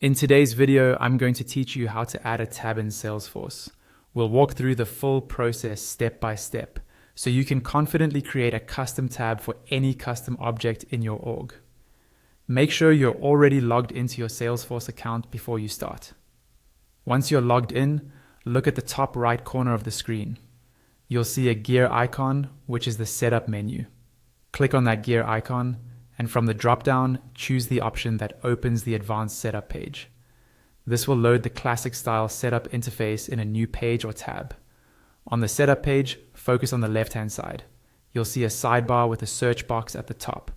In today's video, I'm going to teach you how to add a tab in Salesforce. We'll walk through the full process step by step, so you can confidently create a custom tab for any custom object in your org. Make sure you're already logged into your Salesforce account before you start. Once you're logged in, look at the top right corner of the screen. You'll see a gear icon, which is the setup menu. Click on that gear icon, and from the drop-down, choose the option that opens the advanced setup page. This will load the classic style setup interface in a new page or tab. On the setup page, focus on the left-hand side. You'll see a sidebar with a search box at the top.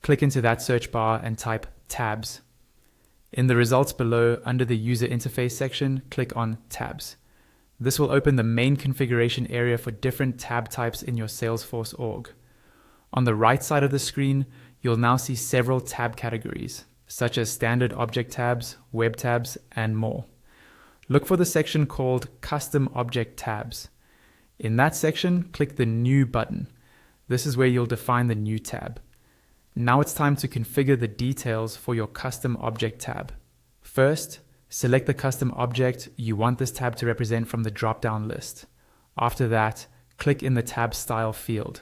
Click into that search bar and type tabs. In the results below, under the user interface section, click on tabs. This will open the main configuration area for different tab types in your Salesforce org. On the right side of the screen, you'll now see several tab categories, such as standard object tabs, web tabs, and more. Look for the section called Custom Object Tabs. In that section, click the New button. This is where you'll define the new tab. Now it's time to configure the details for your custom object tab. First, select the custom object you want this tab to represent from the drop-down list. After that, click in the tab style field.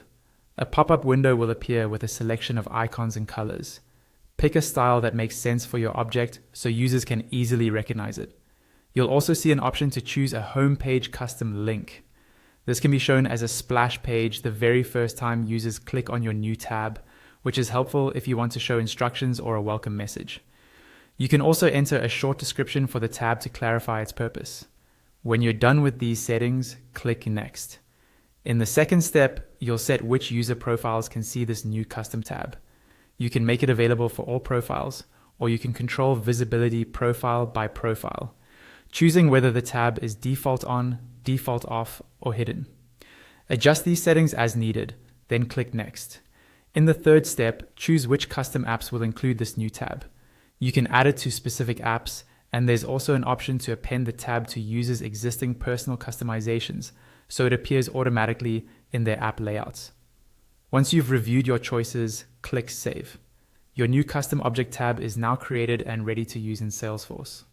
A pop-up window will appear with a selection of icons and colors. Pick a style that makes sense for your object so users can easily recognize it. You'll also see an option to choose a home page custom link. This can be shown as a splash page the very first time users click on your new tab, which is helpful if you want to show instructions or a welcome message. You can also enter a short description for the tab to clarify its purpose. When you're done with these settings, click Next. In the second step, you'll set which user profiles can see this new custom tab. You can make it available for all profiles, or you can control visibility profile by profile, choosing whether the tab is default on, default off, or hidden. Adjust these settings as needed, then click Next. In the third step, choose which custom apps will include this new tab. You can add it to specific apps, and there's also an option to append the tab to users' existing personal customizations, so it appears automatically in their app layouts. Once you've reviewed your choices, click Save. Your new custom object tab is now created and ready to use in Salesforce.